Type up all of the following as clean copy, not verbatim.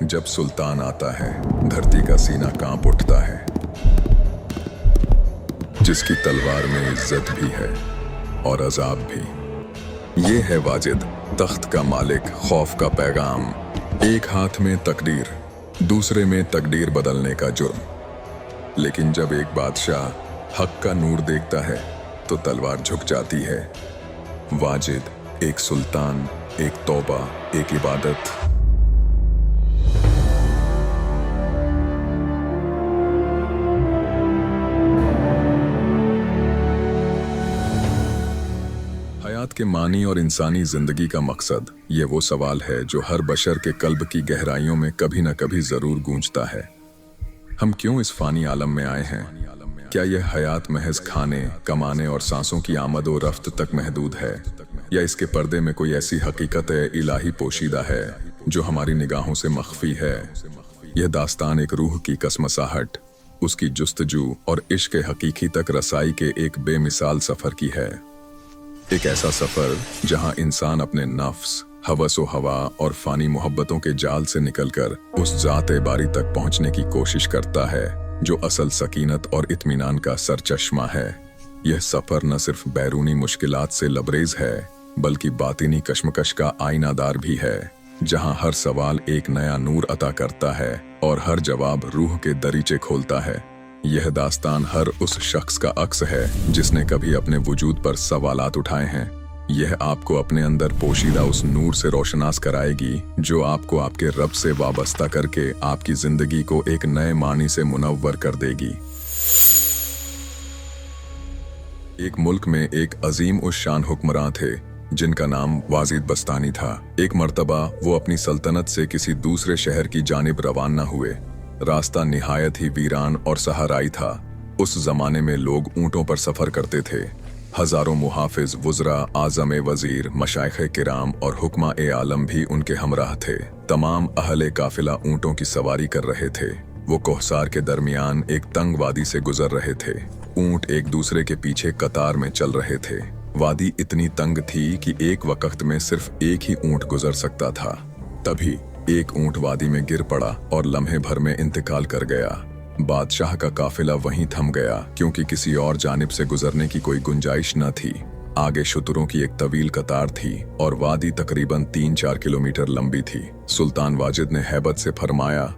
जब सुल्तान आता है, धरती का सीना कांप उठता है। जिसकी तलवार में इज्जत भी है और अजाब भी। ये है वाजिद, तख्त का मालिक, खौफ का पैगाम। एक हाथ में तकदीर, दूसरे में तकदीर बदलने का जुर्म। लेकिन जब एक बादशाह हक का नूर देखता है तो तलवार झुक जाती है। वाजिद, एक सुल्तान, एक तौबा, एक इबादत। हयात के मानी और इंसानी जिंदगी का मकसद, ये वो सवाल है जो हर बशर के कल्ब की गहराइयों में कभी न कभी जरूर गूंजता है। हम क्यों इस फानी आलम में आए हैं? क्या यह हयात महज खाने, कमाने और सांसों की आमद और रफ्त तक महदूद है, या इसके पर्दे में कोई ऐसी हकीकत इलाही पोशीदा है जो हमारी निगाहों से मख्फी है? यह दास्तान एक रूह की कसमसाहट, उसकी जुस्तजू और इश्क हकीकी तक रसाई के एक बेमिसाल सफर की है। एक ऐसा सफर जहां इंसान अपने नफ्स, हवस व हवा और फानी मोहब्बतों के जाल से निकलकर उस ज़ात बारी तक पहुंचने की कोशिश करता है जो असल सकीनत और इत्मीनान का सरचश्मा है। यह सफर न सिर्फ बैरूनी मुश्किलात से लबरेज है, बल्कि बातिनी कश्मकश का आईनादार भी है, जहां हर सवाल एक नया नूर अता करता है और हर जवाब रूह के दरीचे खोलता है। यह दास्तान हर उस शख्स का अक्स है जिसने कभी अपने वजूद पर सवालात उठाए हैं। यह आपको अपने अंदर पोशीदा उस नूर से रोशनास कराएगी जो आपको आपके रब से वाबस्ता करके आपकी जिंदगी को एक नए मानी से मुनव्वर कर देगी। एक मुल्क में एक अजीम उस शान हुक्मरान थे जिनका नाम वाजिद बस्तानी था। एक मर्तबा वो अपनी सल्तनत से किसी दूसरे शहर की जानिब रवाना हुए। रास्ता निहायत ही वीरान और सहाराई था। उस जमाने में लोग ऊंटों पर सफर करते थे। हजारों मुहाफिज, वुज़रा, आज़म वजीर, मशाइख़ किराम और हुक्मा ए आलम भी उनके हमराह थे। तमाम अहले काफिला ऊंटों की सवारी कर रहे थे। वो कोहसार के दरमियान एक तंग वादी से गुजर रहे थे। ऊंट एक दूसरे के पीछे कतार में चल रहे थे। वादी इतनी तंग थी कि एक वक्त में सिर्फ एक ही ऊंट गुजर सकता था। तभी एक ऊंट वादी में गिर पड़ा और लम्हे भर में इंतकाल कर गया। बादशाह का काफिला वहीं थम गया क्योंकि किसी और जानिब से गुजरने की कोई गुंजाइश न थी। आगे शुतुरों की एक तवील कतार थी और वादी तकरीबन 3-4 किलोमीटर लंबी थी। सुल्तान वाजिद ने हैबत से फरमाया,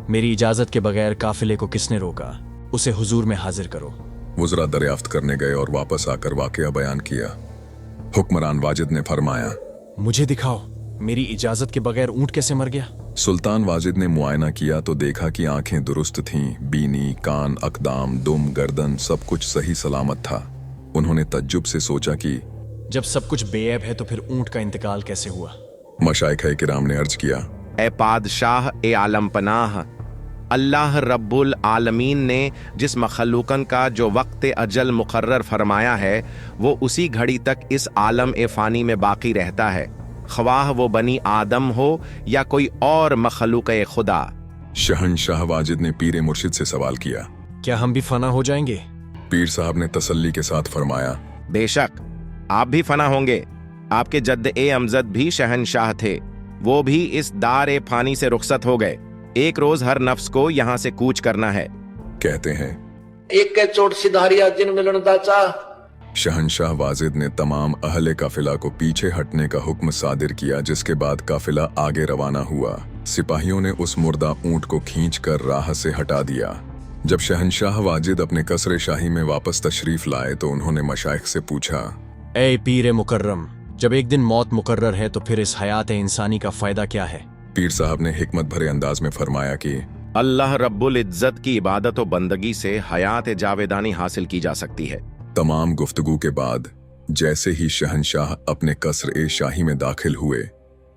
मेरी इजाजत के बगैर काफिले को किसने रोका? उसे हुजूर में हाजिर करो। वुज़रा दरियाफ्त करने गए और वापस आकर वाकया बयान किया। हुक्मरान वाजिद ने फरमाया, मुझे दिखाओ, मेरी इजाजत के बगैर ऊंट कैसे मर गया? सुल्तान वाजिद ने मुआयना किया तो देखा कि आंखें दुरुस्त थीं, बीनी, कान, अकदाम, दुम, गर्दन सब कुछ सही सलामत था। उन्होंने तज्जुब से सोचा कि जब सब कुछ बेऐब है तो फिर ऊंट का इंतकाल कैसे हुआ? मशाइख़ किराम ने अर्ज किया, ए पादशाह ए आलम पनाह, अल्लाह रब्बुल आलमीन ने जिस मखलूकन का जो वक्त अजल मुकर्रर फरमाया है वो उसी घड़ी तक इस आलम ए फ़ानी में बाकी रहता है, ख्वाह वो बनी आदम हो या कोई और मखलूक खुदा। शहनशाह वाजिद ने पीर मुर्शिद से सवाल किया, क्या हम भी फना हो जाएंगे? पीर साहब ने तसल्ली के साथ फरमाया, बेशक आप भी फना होंगे। आपके जद्द ए अमजद भी शहनशाह थे, वो भी इस दार ए फानी से रुखसत हो गए। एक रोज हर नफ्स को यहाँ से कूच करना है। कहते हैं एक के चोट सिधारिया जिन मिलन दाचा। शहनशाह वाजिद ने तमाम अहले काफिला को पीछे हटने का हुक्म सादिर किया, जिसके बाद काफिला आगे रवाना हुआ। सिपाहियों ने उस मुर्दा ऊंट को खींचकर राह से हटा दिया। जब शहनशाह वाजिद अपने कसरे शाही में वापस तशरीफ लाए तो उन्होंने मशाइख से पूछा, ए पीर मुकर्रम, जब एक दिन मौत मुकर्रर है तो फिर इस हयात इंसानी का फायदा क्या है? पीर साहब ने हिकमत भरे अंदाज में फरमाया कि अल्लाह रब्बुल इज्जत की इबादत और बंदगी से हयात जावेदानी हासिल की जा सकती है। तमाम गुफ्तगू के बाद जैसे ही शहनशाह अपने कसर ए शाही में दाखिल हुए,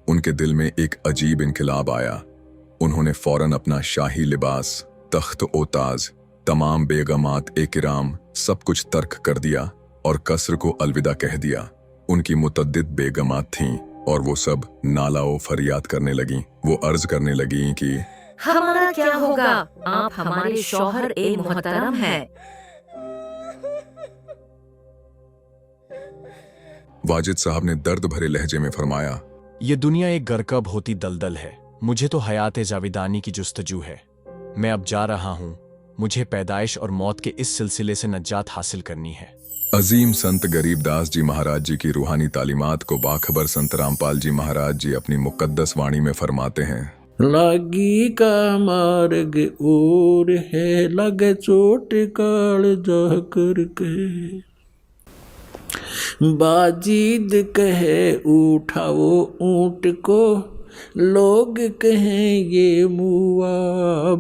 उनके दिल में एक अजीब इनकलाब आया। उन्होंने फौरन अपना शाही लिबास, तख्त ओ ताज, तमाम बेगमात ए किराम सब कुछ तर्क कर दिया और कसर को अलविदा कह दिया। उनकी मुतद्दिद बेगमात थीं और वो सब नाला ओ फरियाद करने लगीं। वो अर्ज करने लगीं कि हमारा क्या होगा, आप हमारे शौहर ए मोहतरम हैं। वाजिद साहब ने दर्द भरे लहजे में फरमाया, ये दुनिया एक गरकब होती दलदल है मुझे तो हयात जाविदानी की जुस्तजू है। मैं अब जा रहा हूँ। मुझे पैदाइश और मौत के इस सिलसिले से नजात हासिल करनी है। अजीम संत गरीबदास जी महाराज जी की रूहानी तालीमात को बाखबर संत रामपाल जी महाराज जी अपनी मुकद्दस वाणी में फरमाते हैं। लागी का मार्ग और है, लगे चोट काल जा करके। बाजीद कहे उठाओ ऊंट को, लोग कहें ये मुआ।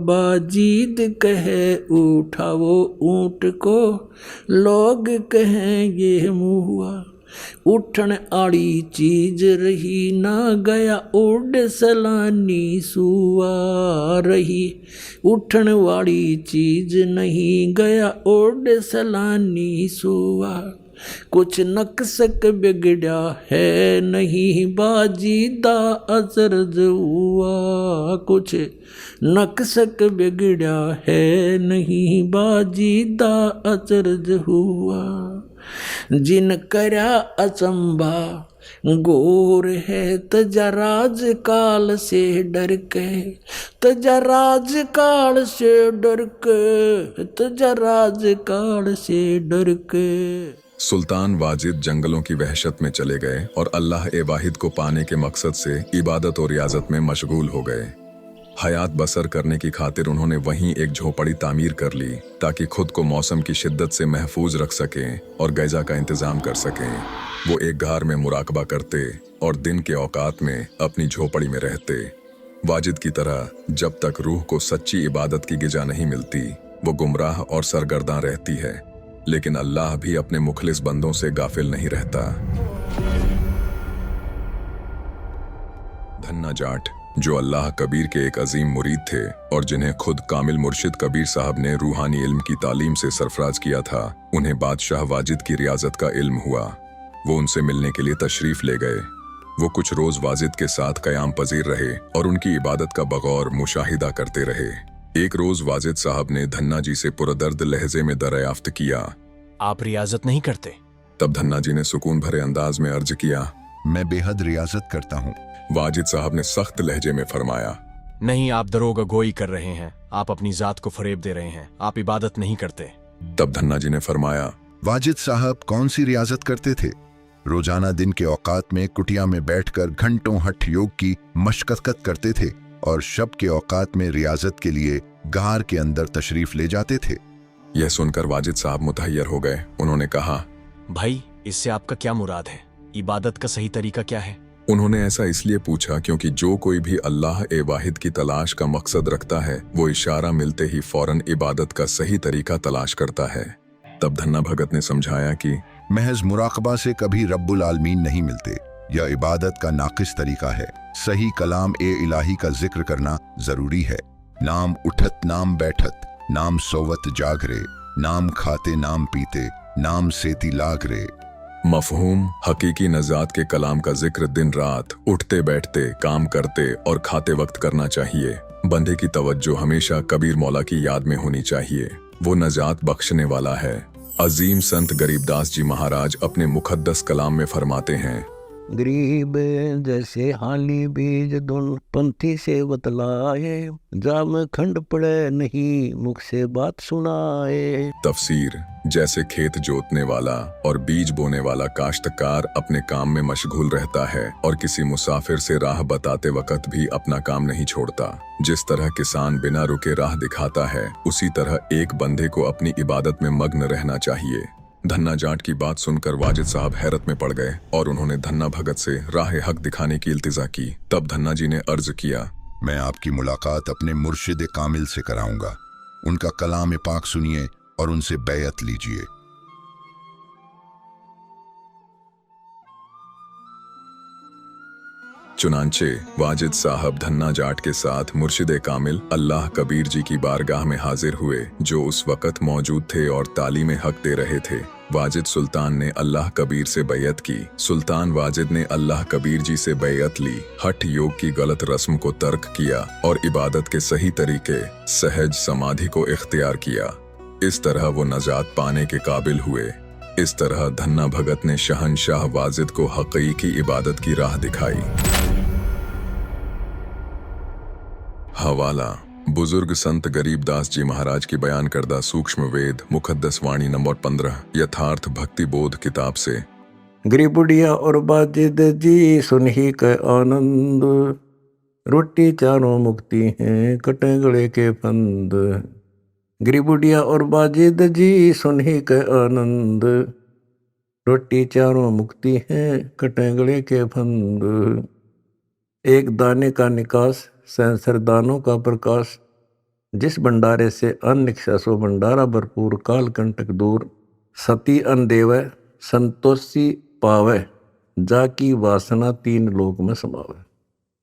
बाजीद कहे उठाओ ऊंट को, लोग कहें ये मुआ। उठन आड़ी चीज रही ना गया, उड़ सलानी सुआ रही। उठन वाली चीज नहीं गया, उड़ सलानी सुआ। कुछ नक्सक बिगड़ा है नहीं, बाजीदा अजरज हुआ। कुछ नक्सक बिगड़ा है नहीं, बाजीदा अजरज हुआ। जिन करा अचंभा गोर है, तजराज काल से डर के। तजराज काल से डर के, तजराज काल से डर के। सुल्तान वाजिद जंगलों की वहशत में चले गए और अल्लाह ए वाहिद को पाने के मकसद से इबादत और रियाजत में मशगूल हो गए। हयात बसर करने की खातिर उन्होंने वहीं एक झोपड़ी तामीर कर ली ताकि खुद को मौसम की शिद्दत से महफूज रख सकें और गैजा का इंतजाम कर सकें। वो एक घर में मुराकबा करते और दिन के औकात में अपनी झोपड़ी में रहते। वाजिद की तरह जब तक रूह को सच्ची इबादत की गिजा नहीं मिलती, वो गुमराह और सरगर्दां रहती है, लेकिन अल्लाह भी अपने मुखलिस बंदों से गाफिल नहीं रहता। धन्ना जाट, जो अल्लाह कबीर के एक अजीम मुरीद थे और जिन्हें खुद कामिल मुर्शिद कबीर साहब ने रूहानी इल्म की तालीम से सरफराज किया था, उन्हें बादशाह वाजिद की रियाजत का इल्म हुआ। वो उनसे मिलने के लिए तशरीफ ले गए। वो कुछ रोज वाजिद के साथ कयाम पजीर रहे और उनकी इबादत का बगौर मुशाहिदा करते रहे। एक रोज वाजिद साहब ने धन्ना जी से पुरदर्द लहजे में दरियाफ्त किया, आप रियाजत नहीं करते? तब धन्ना जी ने सुकून भरे अंदाज में अर्ज किया, मैं बेहद रियाजत करता हूँ। वाजिद साहब ने सख्त लहजे में फरमाया, नहीं, आप दरोगा गोई कर रहे हैं। आप अपनी जात को फरेब दे रहे हैं। आप इबादत नहीं करते। तब धन्ना जी ने फरमाया, वाजिद साहब कौन सी रियाजत करते थे? रोजाना दिन के औकात में कुटिया में बैठकर घंटों हठ योग की मशक्कत करते थे और शब के औकात में रियाजत के लिए गार के अंदर तशरीफ ले जाते थे। यह सुनकर वाजिद साहब मुतहय्यर हो गए। उन्होंने कहा, भाई, इससे आपका क्या मुराद है? इबादत का सही तरीका क्या है? उन्होंने ऐसा इसलिए पूछा क्योंकि जो कोई भी अल्लाह ए वाहिद की तलाश का मकसद रखता है, वो इशारा मिलते ही फौरन इबादत का सही तरीका तलाश करता है। तब धन्ना भगत ने समझाया कि महज मुराकबा से कभी रब्बुल आलमीन नहीं मिलते। यह इबादत का नाकिस तरीका है। सही कलाम ए इलाही का जिक्र करना जरूरी है। नाम उठत नाम बैठत, नाम सोवत जागरे, नाम खाते नाम पीते, नाम सेती लागरे। मफहूम हकीकी नजात के कलाम का जिक्र दिन रात उठते बैठते, काम करते और खाते वक्त करना चाहिए। बंदे की तवज्जो हमेशा कबीर मौला की याद में होनी चाहिए। वो नजात बख्शने वाला है। अजीम संत गरीबदास जी महाराज अपने मुकद्दस कलाम में फरमाते हैं, गरीब जैसे हाली बीज दोन पंथी से बतलाए, जाम खंड पड़े नहीं मुख से बात सुनाए। तफसीर, जैसे खेत जोतने वाला और बीज बोने वाला काश्तकार अपने काम में मशगूल रहता है और किसी मुसाफिर से राह बताते वक्त भी अपना काम नहीं छोड़ता। जिस तरह किसान बिना रुके राह दिखाता है, उसी तरह एक बंदे को अपनी इबादत में मग्न रहना चाहिए। धन्ना जाट की बात सुनकर वाजिद साहब हैरत में पड़ गए और उन्होंने धन्ना भगत से राह हक दिखाने की इल्तिजा की। तब धन्ना जी ने अर्ज किया, मैं आपकी मुलाकात अपने मुर्शिद कामिल से कराऊंगा। उनका कलाम पाक सुनिए और उनसे बैयत लीजिए। चुनांचे वाजिद साहब धन्ना जाट के साथ मुर्शिद कामिल अल्लाह कबीर जी की बारगाह में हाजिर हुए, जो उस वक़्त मौजूद थे और तालीम हक दे रहे थे। वाजिद सुल्तान ने अल्लाह कबीर से बैयत की। सुल्तान वाजिद ने अल्लाह कबीर जी से बैयत ली, हठ योग की गलत रस्म को तर्क किया और इबादत के सही तरीके सहज समाधि को इख्तियार किया। इस तरह वो नजात पाने के काबिल हुए। इस तरह धन्ना भगत ने शहनशाह वाजिद को हकीकी इबादत की राह दिखाई। हवाला बुजुर्ग संत गरीबदास जी महाराज की बयान करदा सूक्ष्म वेद मुकद्दस वाणी नंबर 15 यथार्थ भक्ति बोध किताब से। गरीब बुढ़िया और बाजिद जी सुन ही के आनंद, रोटी चारों मुक्ति हैं कटे गले के फंद। गरीब बुढ़िया और बाजिद जी सुन ही के आनंद, रोटी चारों मुक्ति हैं कटे गले के फंद। एक दाने का निकास सहस्र दानों का प्रकाश, जिस भंडारे से अन्न निकसा सो भंडारा भरपूर काल कंटक दूर। सती अन्न देवै संतोषी पावै, जाकी वासना तीन लोक में समावै।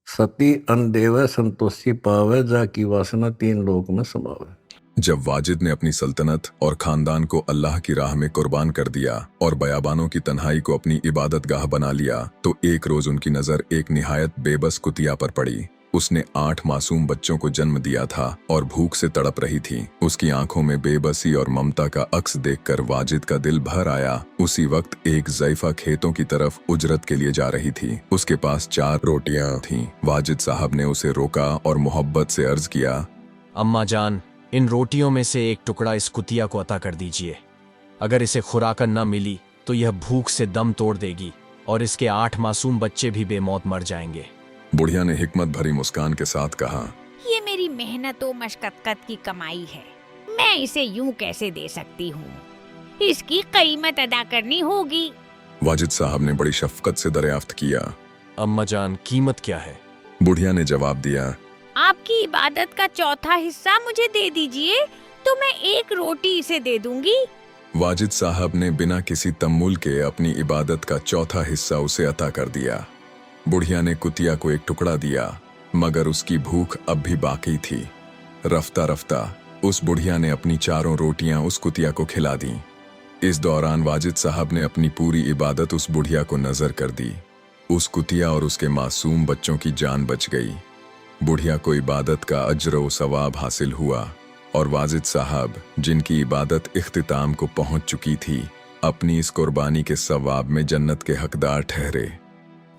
सती अन्न देवै संतोषी पावै, जाकी वासना तीन लोक में समावै। जब वाजिद ने अपनी सल्तनत और खानदान को अल्लाह की राह में कुर्बान कर दिया और बयाबानों की तन्हाई को अपनी इबादत गाह बना लिया, तो एक रोज उनकी नजर एक निहायत बेबस कुतिया पर पड़ी। उसने 8 मासूम बच्चों को जन्म दिया था और भूख से तड़प रही थी। उसकी आंखों में बेबसी और ममता का अक्स देखकर वाजिद का दिल भर आया। उसी वक्त एक ज़ैफ़ा खेतों की तरफ उजरत के लिए जा रही थी। उसके पास 4 रोटियां थीं। वाजिद साहब ने उसे रोका और मोहब्बत से अर्ज किया, अम्मा जान, इन रोटियों में से एक टुकड़ा इस कुतिया को अता कर दीजिए। अगर इसे खुराकन न मिली तो यह भूख से दम तोड़ देगी और इसके 8 मासूम बच्चे भी बेमौत मर जाएंगे। बुढ़िया ने हिकमत भरी मुस्कान के साथ कहा, ये मेरी मेहनत और मशक्कत की कमाई है, मैं इसे यूं कैसे दे सकती हूँ, इसकी कीमत अदा करनी होगी। वाजिद साहब ने बड़ी शफकत से दरियाफ्त किया, अम्मा जान, कीमत क्या है? बुढ़िया ने जवाब दिया, आपकी इबादत का चौथा हिस्सा मुझे दे दीजिए तो मैं 1 रोटी इसे दे दूंगी। वाजिद साहब ने बिना किसी तम्मुल के अपनी इबादत का चौथा हिस्सा उसे अता कर दिया। बुढ़िया ने कुतिया को एक टुकड़ा दिया, मगर उसकी भूख अब भी बाकी थी। रफ्ता रफ्ता उस बुढ़िया ने अपनी 4 रोटियां उस कुतिया को खिला दी। इस दौरान वाजिद साहब ने अपनी पूरी इबादत उस बुढ़िया को नजर कर दी। उस कुतिया और उसके मासूम बच्चों की जान बच गई। बुढ़िया को इबादत का अज्र व सवाब हासिल हुआ और वाजिद साहब, जिनकी इबादत इख्तिताम को पहुंच चुकी थी, अपनी इस कुर्बानी के सवाब में जन्नत के हकदार ठहरे।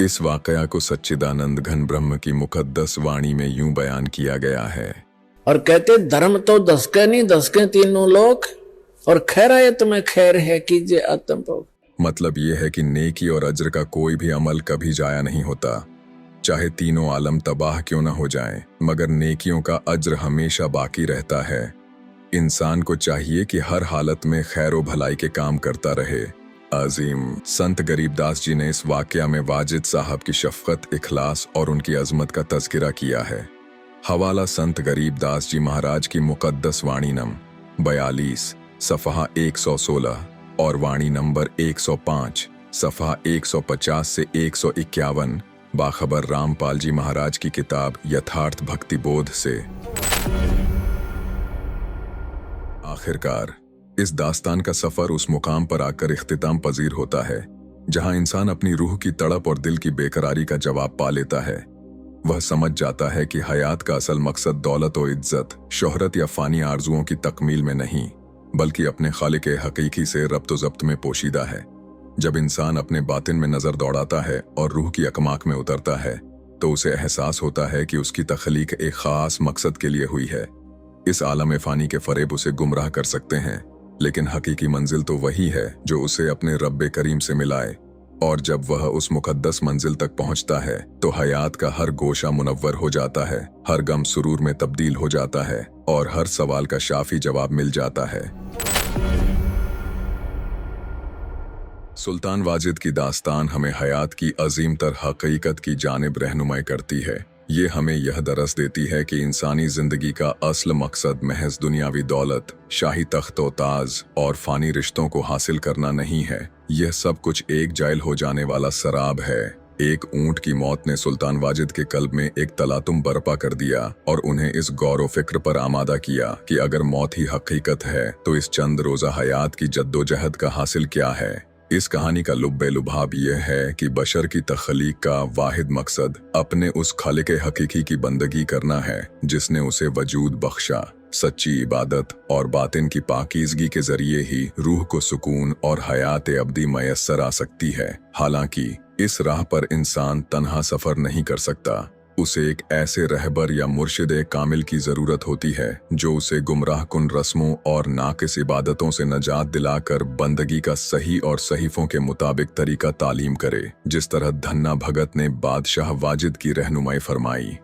इस वाकया को सच्चिदानंद घन ब्रह्म की मुकद्दस वाणी में यूं बयान किया गया है, और कहते धर्म तो दसके नहीं दसके तीनों लोग, और खैरायत में खैर है कीजिए आत्म भोग। मतलब ये है कि नेकी और अज्र का कोई भी अमल कभी जाया नहीं होता, चाहे तीनों आलम तबाह क्यों न हो जाएं, मगर नेकियों का अज्र हमेशा बाकी रहता है। इंसान को चाहिए कि हर हालत में खैर व भलाई के काम करता रहे। अजीम संत गरीबदास जी ने इस वाकया में वाजिद साहब की शफकत, इखलास और उनकी अजमत का तज़किरा किया है। हवाला संत गरीबदास जी महाराज की मुकद्दस वाणी नंबर 42 सफ़हा 116 और वाणी नंबर 105 सफ़हा 150 से 151 बाखबर रामपाल जी महाराज की किताब यथार्थ भक्ति बोध से। आखिरकार इस दास्तान का सफर उस मुकाम पर आकर इख्तिताम पजीर होता है जहां इंसान अपनी रूह की तड़प और दिल की बेकरारी का जवाब पा लेता है। वह समझ जाता है कि हयात का असल मकसद दौलत और इज्जत, शोहरत या फानी आरजुओं की तकमील में नहीं, बल्कि अपने खालिक हकीकी से रब्त ज़ब्त में पोशीदा है। जब इंसान अपने बातिन में नजर दौड़ाता है और रूह की अकमाक में उतरता है, तो उसे एहसास होता है कि उसकी तख्लीक एक खास मकसद के लिए हुई है। इस आलम फानी के फरेब उसे गुमराह कर सकते हैं, लेकिन हकीकी मंजिल तो वही है जो उसे अपने रब्बे करीम से मिलाए। और जब वह उस मुकद्दस मंजिल तक पहुंचता है तो हयात का हर गोशा मुनव्वर हो जाता है, हर गम सुरूर में तब्दील हो जाता है और हर सवाल का शाफी जवाब मिल जाता है। सुल्तान वाजिद की दास्तान हमें हयात की अजीम तर हकीकत की जानिब रहनुमाई करती है। ये हमें यह दरस देती है कि इंसानी जिंदगी का असल मकसद महज दुनियावी दौलत, शाही तख्त व ताज और फानी रिश्तों को हासिल करना नहीं है। यह सब कुछ एक जाइल हो जाने वाला सराब है। एक ऊंट की मौत ने सुल्तान वाजिद के कल्ब में एक तलातुम बर्पा कर दिया और उन्हें इस गौर व फिक्र पर आमादा किया कि अगर मौत ही हकीकत है तो इस चंद रोजा हयात की जद्दोजहद का हासिल क्या है। इस कहानी का लुब्बे लुभाब यह है कि बशर की तख्लीक का वाहिद मकसद अपने उस खालिक हकीकी की बंदगी करना है जिसने उसे वजूद बख्शा। सच्ची इबादत और बातिन की पाकीज़गी के जरिए ही रूह को सुकून और हयात अब्दी मयस्सर आ सकती है। हालांकि इस राह पर इंसान तन्हा सफर नहीं कर सकता, उसे एक ऐसे रहबर या मुर्शिद कामिल की जरूरत होती है जो उसे गुमराह कुन रस्मों और नाकिस इबादतों से नजात दिलाकर बंदगी का सही और सहीफों के मुताबिक तरीका तालीम करे, जिस तरह धन्ना भगत ने बादशाह वाजिद की रहनुमाई फरमाई।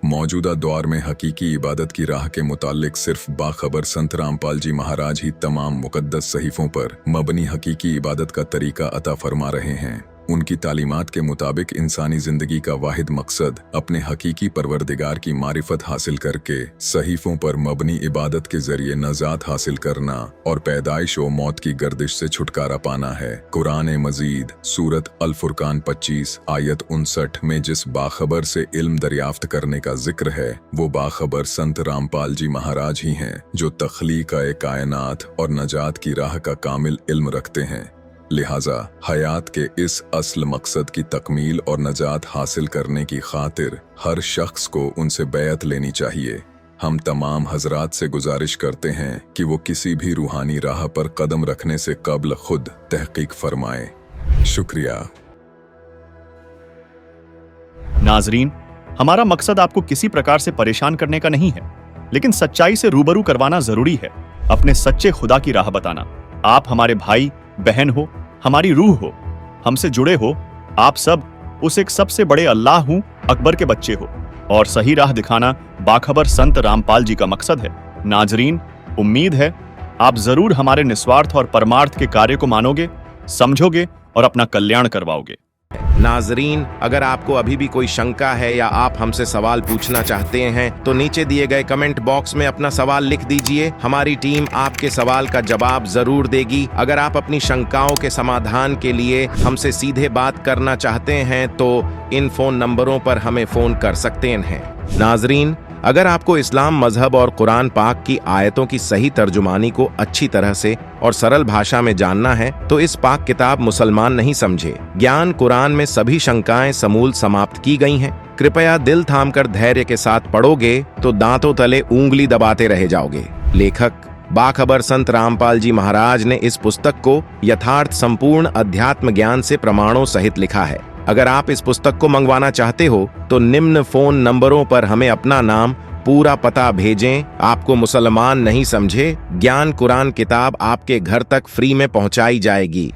मौजूदा दौर में हकीकी इबादत की राह के मुतालिक सिर्फ बाखबर संत रामपाल जी महाराज ही तमाम मुकद्दस सहीफों पर मबनी हकीकी इबादत का तरीका अता फरमा रहे हैं। उनकी तालीमात के मुताबिक इंसानी जिंदगी का वाहिद मकसद अपने हकीकी परवरदिगार की मारिफत हासिल करके सहीफों पर मबनी इबादत के जरिए नजात हासिल करना और पैदाइश व मौत की गर्दिश से छुटकारा पाना है। कुरान मजीद सूरत अल फुरकान 25 आयत 59 में जिस बाखबर से इल्म दरियाफ्त करने का जिक्र है वो बाखबर संत रामपाल जी महाराज ही हैं, जो तख्लीक कायनात और नजात की राह का कामिल इल्म रखते हैं। लिहाजा हयात के इस असल मकसद की तकमील और नजात हासिल करने की खातिर हर शख्स को उनसे बैत लेनी चाहिए। हम तमाम हजरात से गुजारिश करते हैं कि वो किसी भी रूहानी राह पर कदम रखने से कब्ल खुद तहकीक फरमाएं। शुक्रिया। नाजरीन, हमारा मकसद आपको किसी प्रकार से परेशान करने का नहीं है, लेकिन सच्चाई से रूबरू करवाना जरूरी है। अपने सच्चे खुदा की राह बताना। आप हमारे भाई बहन हो, हमारी रूह हो, हमसे जुड़े हो। आप सब उस एक सबसे बड़े अल्लाह हूं अकबर के बच्चे हो, और सही राह दिखाना बाखबर संत रामपाल जी का मकसद है। नाजरीन, उम्मीद है आप जरूर हमारे निस्वार्थ और परमार्थ के कार्य को मानोगे, समझोगे और अपना कल्याण करवाओगे। नाजरीन, अगर आपको अभी भी कोई शंका है या आप हमसे सवाल पूछना चाहते हैं तो नीचे दिए गए कमेंट बॉक्स में अपना सवाल लिख दीजिए। हमारी टीम आपके सवाल का जवाब जरूर देगी। अगर आप अपनी शंकाओं के समाधान के लिए हमसे सीधे बात करना चाहते हैं तो इन फोन नंबरों पर हमें फोन कर सकते हैं। नाजरीन, अगर आपको इस्लाम मजहब और कुरान पाक की आयतों की सही तर्जुमानी को अच्छी तरह से और सरल भाषा में जानना है तो इस पाक किताब मुसलमान नहीं समझे ज्ञान कुरान में सभी शंकाएं समूल समाप्त की गई हैं। कृपया दिल थामकर धैर्य के साथ पढ़ोगे तो दांतों तले उंगली दबाते रह जाओगे। लेखक बाखबर संत रामपाल जी महाराज ने इस पुस्तक को यथार्थ संपूर्ण अध्यात्म ज्ञान से प्रमाणों सहित लिखा है। अगर आप इस पुस्तक को मंगवाना चाहते हो तो निम्न फोन नंबरों पर हमें अपना नाम, पूरा पता भेजें। आपको मुसलमान नहीं समझे ज्ञान कुरान किताब आपके घर तक फ्री में पहुंचाई जाएगी।